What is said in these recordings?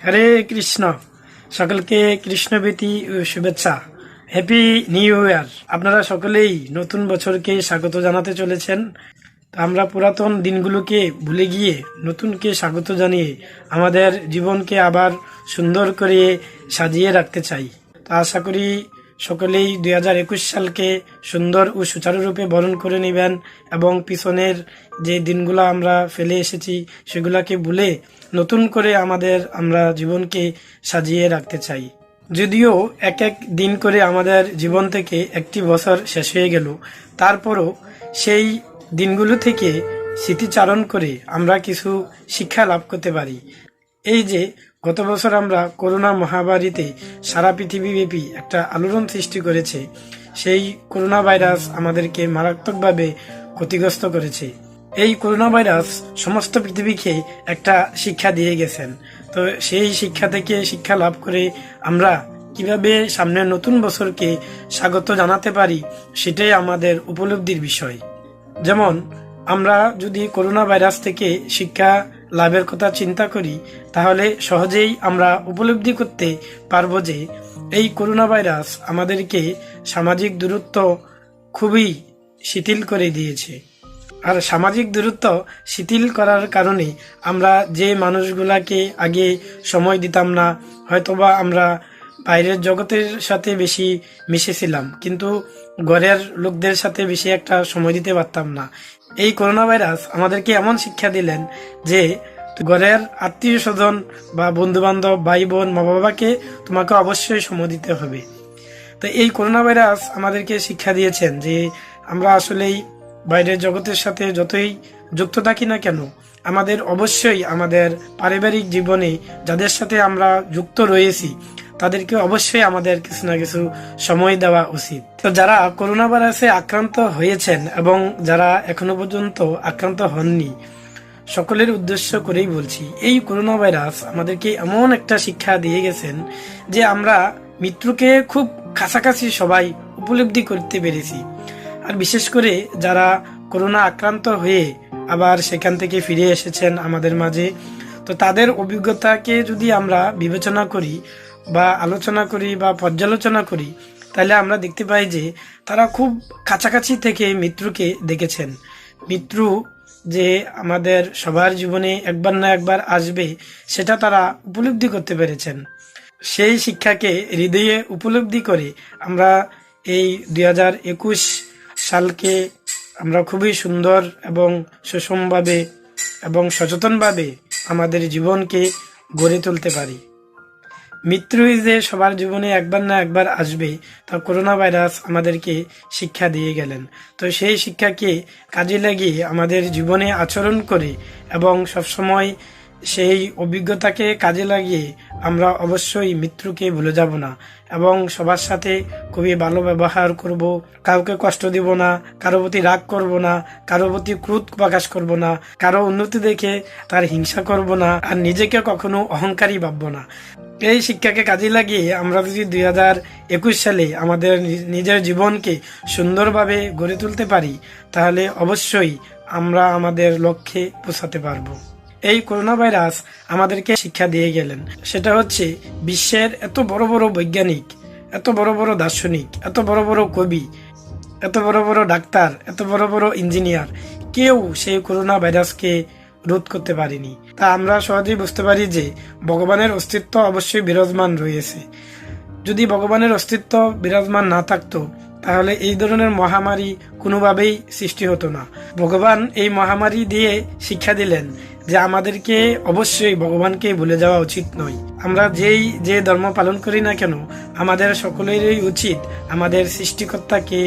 হরে কৃষ্ণ। সকলকে কৃষ্ণবীতি ও শুভেচ্ছা। Happy new year. আপনারা সকলেই নতুন বছরকে স্বাগত জানাতে চলেছেন। আমরা পুরাতন দিনগুলোকে ভুলে গিয়ে নতুনকে স্বাগত জানিয়ে আমাদের জীবনকে আবার সুন্দর করে সাজিয়ে রাখতে চাই। তো আশা করি সকলেই 2021 সালকে সুন্দর ও সুচারুরূপে বরণ করে নেবেন এবং পিছনের যে দিনগুলো আমরা ফেলে এসেছি সেগুলাকে ভুলে নতুন করে আমরা জীবনকে সাজিয়ে রাখতে চাই। যদিও এক এক দিন করে আমাদের জীবন থেকে একটি বছর শেষ হয়ে গেল, তারপরও সেই দিনগুলো থেকে স্মৃতিচারণ করে আমরা কিছু শিক্ষা লাভ করতে পারি। এই যে গত বছর আমরা করোনা মহামারীতে সারা পৃথিবীব্যাপী একটা আলোড়ন সৃষ্টি করেছে, সেই করোনা ভাইরাস আমাদেরকে মারাত্মকভাবে ক্ষতিগ্রস্ত করেছে। এই করোনা ভাইরাস সমস্ত পৃথিবীকে একটা শিক্ষা দিয়ে গেছেন। তো সেই শিক্ষা থেকে শিক্ষা লাভ করে আমরা কিভাবে সামনের নতুন বছরকে স্বাগত জানাতে পারি সেটাই আমাদের উপলব্ধির বিষয়। যেমন আমরা যদি করোনা ভাইরাস থেকে শিক্ষা লাভের কথা চিন্তা করি, তাহলে সহজেই আমরা উপলব্ধি করতে পারবো যে এই করোনা ভাইরাস আমাদেরকে সামাজিক দূরত্ব খুবই শিথিল করে দিয়েছে। আর সামাজিক দূরত্ব শিথিল করার কারণে আমরা যে মানুষগুলাকে আগে সময় দিতাম না, হয়তোবা আমরা বাইরের জগতের সাথে বেশি মিশেছিলাম কিন্তু ঘরের লোকদের সাথে বেশি একটা সময় দিতে পারতাম না। এই করোনা ভাইরাস আমাদেরকে এমন শিক্ষা দিলেন যে ঘরের আত্মীয় স্বজন বা বন্ধু বান্ধব, ভাই বোন, মা বাবাকে তোমাকে অবশ্যই সময় দিতে হবে। তো এই করোনা ভাইরাস আমাদেরকে শিক্ষা দিয়েছেন যে আমরা আসলেই বাইরের জগতের সাথে যতই যুক্ত থাকি না কেন, আমাদের অবশ্যই আমাদের পারিবারিক জীবনে যাদের সাথে আমরা যুক্ত রয়েছি তাদেরকে অবশ্যই আমাদের কিছু না কিছু সময় দেওয়া উচিত। তো যারা করোনা ভাইরাসে আক্রান্ত হয়েছেন এবং যারা এখনো পর্যন্ত আক্রান্ত হননি, সকলের উদ্দেশ্য করেই বলছি, এই করোনা ভাইরাস আমাদেরকে এমন একটা শিক্ষা দিয়ে গেছেন যে আমরা মৃত্যুকে খুব কাছাকাছি সবাই উপলব্ধি করতে পেরেছি। আর বিশেষ করে যারা করোনা আক্রান্ত হয়ে আবার সেখান থেকে ফিরে এসেছেন আমাদের মাঝে, তো তাদের অভিজ্ঞতাকে যদি আমরা বিবেচনা করি বা আলোচনা করি বা পর্যালোচনা করি, তাহলে আমরা দেখতে পাই যে তারা খুব কাছাকাছি থেকে মৃত্যুকে দেখেছেন। মৃত্যু যে আমাদের সবার জীবনে একবার না একবার আসবে সেটা তারা উপলব্ধি করতে পেরেছেন। সেই শিক্ষাকে হৃদয়ে উপলব্ধি করে আমরা এই 2021 সালকে আমরা খুবই সুন্দর এবং সুষমভাবে এবং সচেতনভাবে আমাদের জীবনকে গড়ে তুলতে পারি। মৃত্যু যে সবার জীবনে একবার না একবার আসবে, তা করোনা ভাইরাস আমাদেরকে শিক্ষা দিয়ে গেলেন। তো সেই শিক্ষাকে কাজে লাগিয়ে আমাদের জীবনে আচরণ করে এবং সবসময় সেই অভিজ্ঞতাকে কাজে লাগিয়ে আমরা অবশ্যই মৃত্যুকে ভুলে যাব না এবং সবার সাথে খুবই ভালো ব্যবহার করব, কাউকে কষ্ট দিব না, কারো প্রতি রাগ করব না, কারো প্রতি ক্রোধ প্রকাশ করব না, কারো উন্নতি দেখে তার হিংসা করব না, আর নিজেকে কখনো অহংকারী ভাববো না। এই শিক্ষাকে কাজে লাগিয়ে আমরা যদি 2021 সালে আমাদের নিজের জীবনকে সুন্দরভাবে গড়ে তুলতে পারি, তাহলে অবশ্যই আমরা আমাদের লক্ষ্যে পৌঁছাতে পারবো। এই করোনা ভাইরাস আমাদেরকে শিক্ষা দিয়ে গেলেন, সেটা হচ্ছে বিশ্বের এত বড় বড় বৈজ্ঞানিক, এত বড় বড় দার্শনিক, এত বড় বড় কবি, এত বড় বড় ডাক্তার, এত বড় বড় ইঞ্জিনিয়ার, কেউ সেই করোনা ভাইরাসকে রোধ করতে পারেনি। তা আমরা সহজেই বুঝতে পারি যে ভগবানের অস্তিত্ব অবশ্যই বিরাজমান রয়েছে। যদি ভগবানের অস্তিত্ব বিরাজমান না থাকতো তাহলে এই ধরনের মহামারী কোনোভাবেই সৃষ্টি হতো না। ভগবান এই মহামারী দিয়ে শিক্ষা দিলেন যে আমাদেরকে অবশ্যই ভগবানকে ভুলে যাওয়া উচিত নয়। আমরা যে ধর্ম পালন করি না কেন, আমাদের সকলেরই উচিত আমাদের সৃষ্টিকর্তাকে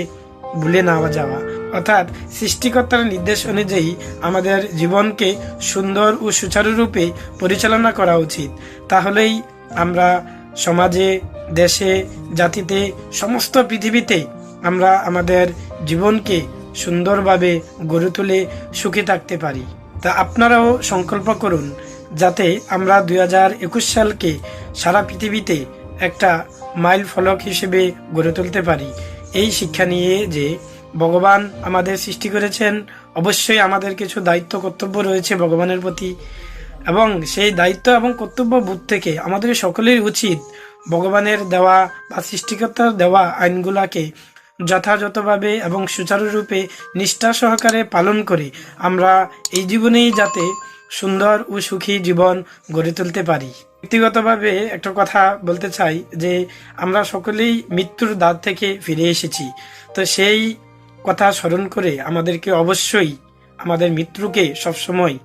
ভুলে না যাওয়া, অর্থাৎ সৃষ্টিকর্তার নির্দেশ অনুযায়ী আমাদের জীবনকে সুন্দর ও সুচারুরূপে পরিচালনা করা উচিত। তাহলেই আমরা সমাজে, দেশে, জাতিতে, সমস্ত পৃথিবীতে আমরা আমাদের জীবনকে সুন্দরভাবে গড়ে তুলে সুখী থাকতে পারি। তা আপনারাও সংকল্প করুন যাতে আমরা 2021 সালকে সারা পৃথিবীতে একটা মাইল ফলক হিসেবে গড়ে তুলতে পারি। এই শিক্ষা নিয়ে যে ভগবান আমাদের সৃষ্টি করেছেন, অবশ্যই আমাদের কিছু দায়িত্ব কর্তব্য রয়েছে ভগবানের প্রতি, এবং সেই দায়িত্ব এবং কর্তব্য বোধ থেকে আমাদের সকলের উচিত ভগবানের দেওয়া বা সৃষ্টিকর্তার দেওয়া আইনগুলাকে যথাযথভাবে এবং সুচারুরূপে নিষ্ঠা সহকারে পালন করে আমরা এই জীবনেই যাতে সুন্দর ও সুখী জীবন গড়ে তুলতে পারি। ব্যক্তিগতভাবে একটা কথা বলতে চাই যে আমরা সকলেই মৃত্যুর দ্বার থেকে ফিরে এসেছি। তো সেই কথা স্মরণ করে আমাদেরকে অবশ্যই আমাদের মৃত্যুকে সবসময়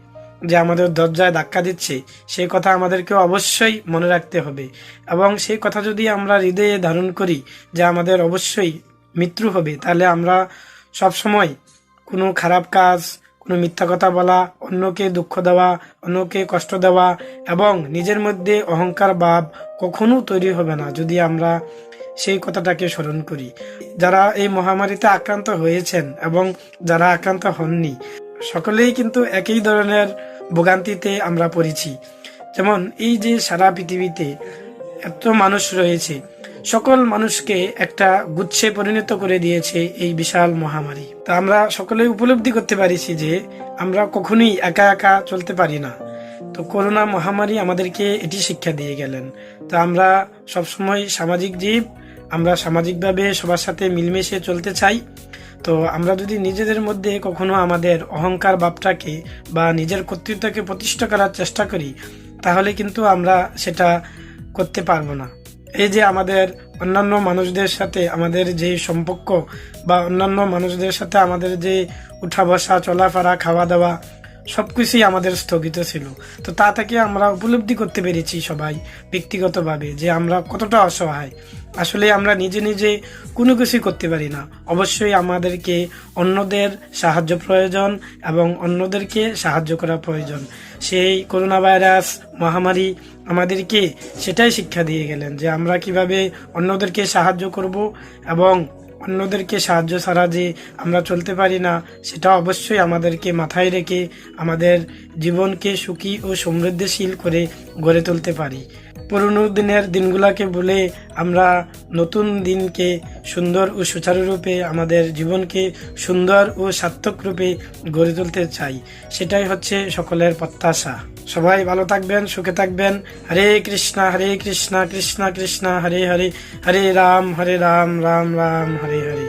যে আমাদের দরজায় ধাক্কা দিচ্ছে সেই কথা আমাদেরকে অবশ্যই মনে রাখতে হবে, এবং সেই কথা যদি আমরা হৃদয়ে ধারণ করি যে আমাদের অবশ্যই মৃত্যু হবে, তাহলে আমরা সবসময় কোনো খারাপ কাজ, কোনো মিথ্যা কথা বলা, অন্যকে দুঃখ দেওয়া, অন্যকে কষ্ট দেওয়া এবং নিজের মধ্যে অহংকার ভাব কখনো তৈরি হবে না যদি আমরা সেই কথাটাকে স্মরণ করি। যারা এই মহামারীতে আক্রান্ত হয়েছেন এবং যারা আক্রান্ত হননি, সকলেই কিন্তু একই ধরনের ভোগান্তিতে আমরা পড়েছি। যেমন এই যে সারা পৃথিবীতে এত মানুষ রয়েছে, সকল মানুষকে একটা গুচ্ছে পরিণত করে দিয়েছে এই বিশাল মহামারী। তা আমরা সকলেই উপলব্ধি করতে পারিছি যে আমরা কখনোই একা একা চলতে পারি না। তো করোনা মহামারী আমাদেরকে এটি শিক্ষা দিয়ে গেলেন। তো আমরা সবসময় সামাজিক জীব, আমরা সামাজিকভাবে সবার সাথে মিলেমিশে চলতে চাই। তো আমরা যদি নিজেদের মধ্যে কখনো আমাদের অহংকার ভাবটাকে বা নিজের কর্তৃত্বকে প্রতিষ্ঠা করার চেষ্টা করি, তাহলে কিন্তু আমরা সেটা করতে পারবো না। এই যে আমাদের অন্যান্য মানুষদের সাথে আমাদের যে সম্পর্ক বা অন্যান্য মানুষদের সাথে আমাদের যে উঠা বসা, চলাফেরা, খাওয়া দাওয়া সবকিছুই আমাদের স্থগিত ছিল। তো তা থেকে আমরা উপলব্ধি করতে পেরেছি সবাই ব্যক্তিগতভাবে যে আমরা কতটা অসহায়। আসলে আমরা নিজে নিজে কোনো কিছুই করতে পারি না। অবশ্যই আমাদেরকে অন্যদের সাহায্য প্রয়োজন এবং অন্যদেরকে সাহায্য করা প্রয়োজন। সেই করোনা ভাইরাস মহামারী আমাদেরকে সেটাই শিক্ষা দিয়ে গেলেন যে আমরা কিভাবে অন্যদেরকে সাহায্য করব এবং অন্যদেরকে সাহায্য ছাড়া যে আমরা চলতে পারি না, সেটা অবশ্যই আমাদেরকে মাথায় রেখে আমাদের জীবনকে সুখী ও সমৃদ্ধশীল করে গড়ে তুলতে পারি। পুরনো দিনের দিনগুলাকে বলে আমরা নতুন দিনকে সুন্দর ও সুচারুরূপে আমাদের জীবনকে সুন্দর ও সার্থক রূপে গড়ে তুলতে চাই। সেটাই হচ্ছে সকলের প্রত্যাশা। সবাই ভালো থাকবেন, সুখে থাকবেন। হরে কৃষ্ণা কৃষ্ণা কৃষ্ণা হরে হরে, হরে রাম রাম রাম হরে হরে।